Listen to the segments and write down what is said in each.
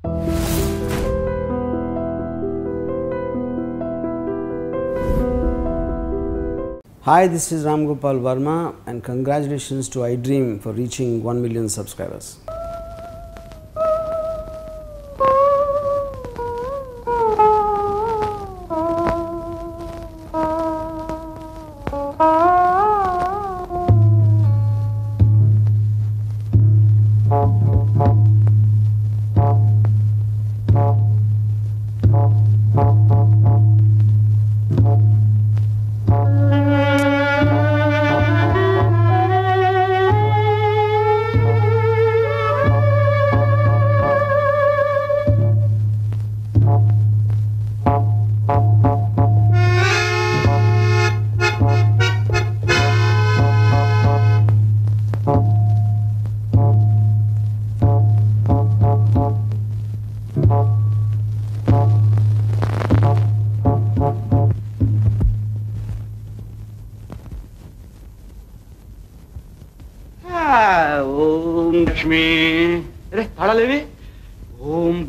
Hi, this is Ram Gopal Verma and congratulations to iDream for reaching 1 million subscribers.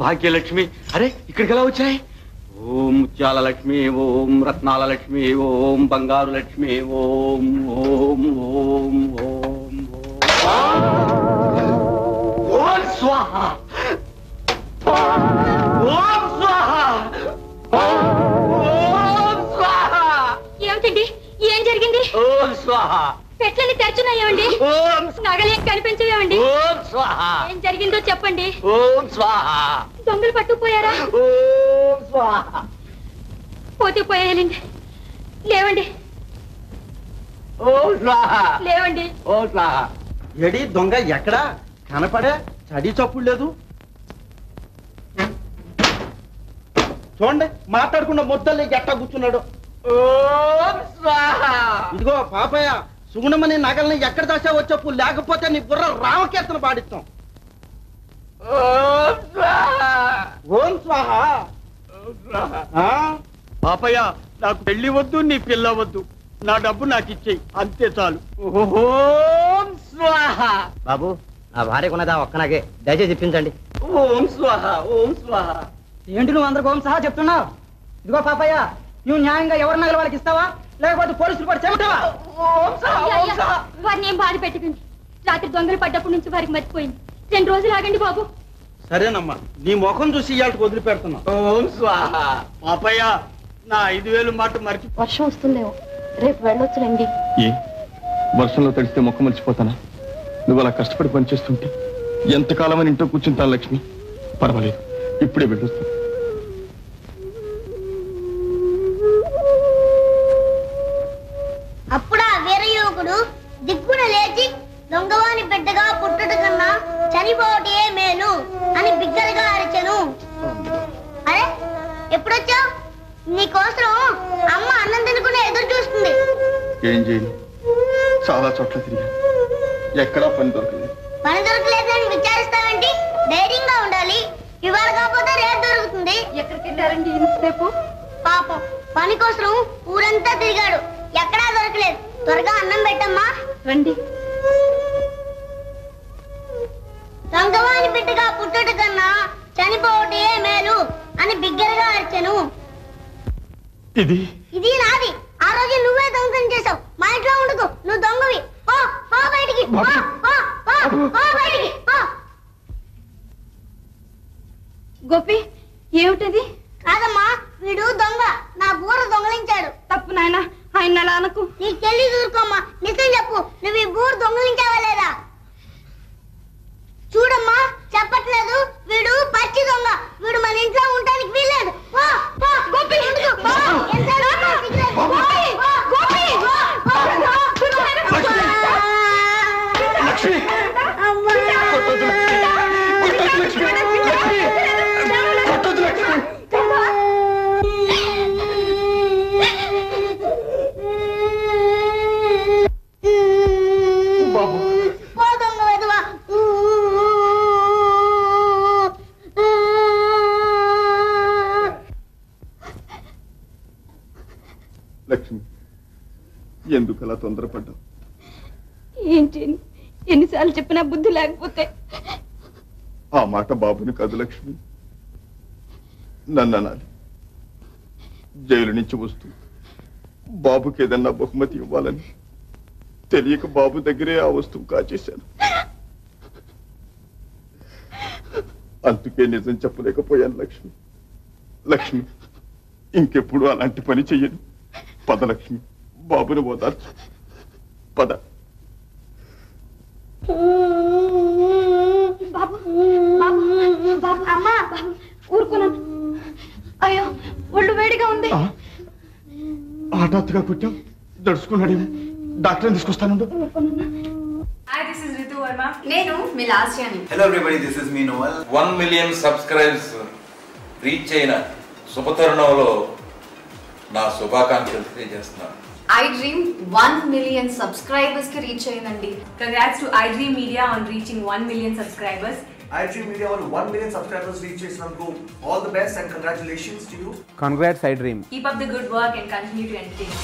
Bhagyalakshmi అరే ఇక్కడికి ఎలా వచ్చాయి? ఓం ముత్యాల లక్ష్మి, ఓం రత్నాల లక్ష్మి, ఓం బంగారు లక్ష్మి, ఓం ఓం ఓం ఓం ఓం స్వాహ ఓం స్వాహ ఓం స్వాహ. ఏమిటండి, ఏం జరిగింది? ఓం స్వాహ. పెట్లని తెరుచున్నాయేమండి? నగలేం కనిపించవేమండి? ఓం స్వాహ. ఏం జరిగిందో చెప్పండి. ఓం స్వాహ. దొంగలు పట్టుకుపోయారా? ఓం స్వాహ. పోతే పోయాలండి. లేవండి. ఓం స్వాహ. లేవండి. ఓం స్వాహ. ఎడి దొంగ ఎక్కడా కనపడే? చడి చప్పుడు లేదు. చూడండి, మాట్లాడుకున్న ముద్దల్ని ఎట్టా కూర్చున్నాడు. ఓం స్వాహ. ఇదిగో పాపయ్య, సుగుణమని నగల్ని ఎక్కడ దాచావో చెప్పు, లేకపోతే నీ బుర్ర రామకీర్తన పాడిస్తాం. ఓం స్వాహ. ఓం స్వాహ. పాపయ్య, నాకు పెళ్లి వద్దు, నీ పిల్ల వద్దు, నా డబ్బు నాకు ఇచ్చేయి, అంతే చాలు. ఓం స్వాహ. బాబు, నా భార్యకున్నదా ఒక్క నాకే, దయచేసి చెప్పించండి. ఓం స్వాహ. ఓం స్వాహ. ఏంటి నువ్వు అందరికి ఓం సహా చెప్తున్నావు? ఇదిగో పాపయ్య, నువ్వు న్యాయంగా ఎవరి నగల వాళ్ళకి ఇస్తావా, లేకపోతే పోలీసులు కూడా చెబుతావా? వారిని ఏం బాధ పెట్టకండి. రాత్రి దొంగలు పడ్డప్పటి నుంచి వారికి మర్చిపోయింది. 2 రోజులు ఆగండి బాబు. సరేనమ్మా, నీ ముఖం చూసి ఇవాళకి వదిలిపెడుతున్నా. ఓం స్వాహ. పాపయ్య, నా 5,000 మాట మర్చి. వర్షం వస్తుందేమో, రేపు వెళ్ళొచ్చులేండి. ఏ వర్షంలో తడిస్తే మొక్క మర్చిపోతానా? నువ్వు అలా కష్టపడి పనిచేస్తుంటే ఎంతకాలం అని ఇంట్లో కూర్చుంటాను లక్ష్మి. పర్వాలేదు, ఇప్పుడే వెళ్ళొస్తాను. అప్పుడా వీర యువకుడు దిక్కున లేచి దొంగవాని బిడ్డగా పుట్టుట కన్నా చనిపోవటే మేలు అని బిగ్గరగా అరిచెను. అరే, ఎప్పుడొచ్చావు? నీకోసం అమ్మ అన్నం తినుకుని ఎదురు చూస్తుంది. ఏం చేయను, చాలా చోట్ల తిరిగాను, ఎక్కడా పని దొరకలేదు. పని దొరకలేదని విచారిస్తావేంటి? ధైర్యంగా ఉండాలి. ఇవాళ కాకపోతే రేపు దొరుకుతుంది. ఎక్కడికి వెళ్ళారండి ఇంతసేపు? పాపం, పని కోసం ఊరంతా తిరిగాడు, ఎక్కడా దొరకలేదు. త్వరగా అన్నం పెట్టమ్మా. రండి. దొంగవాని బిడ్డగా పుట్టుట కన్నా చనిపోవటే మేలు అని బిగ్గరగా అరిచెను. ఇది నాది. ఆ రోజు నువ్వే దొంగతనం చేసావు. మా ఇంట్లో ఉండకు, నువ్వు దొంగవి. పో పో బయటికి, పో పో పో బయటికి పో. గోపి, ఏమిటది? కాదమ్మా, వీడు దొంగ. నా బూర దొంగలించాడు. తప్పు నాయన, ఆయన అలా అనకు. నీకు తెలియదు, ఊరుకోమ్మా. నిజం చెప్పు, నువ్వు ఈ బూర దొంగలించావా లేదా? చూడమ్మా, చెప్పట్లేదు. వీడు పచ్చి దొంగ. వీడు మన ఇంట్లో ఉండడానికి వీల్లేదు. లక్ష్మి, ఎందుకు అలా తొందరపడ్డావు? ఏంటి, ఎన్నిసార్లు చెప్పినా బుద్ధి లేకపోతే? ఆ మాట బాబుని కాదు లక్ష్మి, నన్ను అనాలి. జైలు నుంచి వస్తూ బాబుకి ఏదన్నా బహుమతి ఇవ్వాలని తెలియక బాబు దగ్గరే ఆ వస్తువు కాచేశాను. అందుకే నిజం చెప్పలేకపోయాను లక్ష్మి. లక్ష్మి, ఇంకెప్పుడు అలాంటి పని చెయ్యను. పద లక్ష్మి, బాబుని ఓదార్చు. పద. బాబు బాబు బాబు అమ్మా ఊరుకున్నాను. అయ్యో ఒళ్ళు వేడిగా ఉంది. హఠాత్తుగా కొట్టాం, దడుచుకున్నాడేమో. డాక్టర్ని తీసుకొస్తాను. Hi, this is Ritu Verma. నేను మీ లాస్యాని. Hello everybody, this is me Noel. 1 million subscribers reach అయిన శుభతరుణంలో నా శుభాకాంక్షలు తెలియజేస్తున్నాను. iDream 1 million subscribers కి రీచ్ అయిందండి. Congrats to iDream Media on reaching 1 million subscribers. iDream Media on 1 million subscribers reach చేసినందుకు all the best and congratulations to you. Congrats iDream. Keep up the good work and continue to entertain.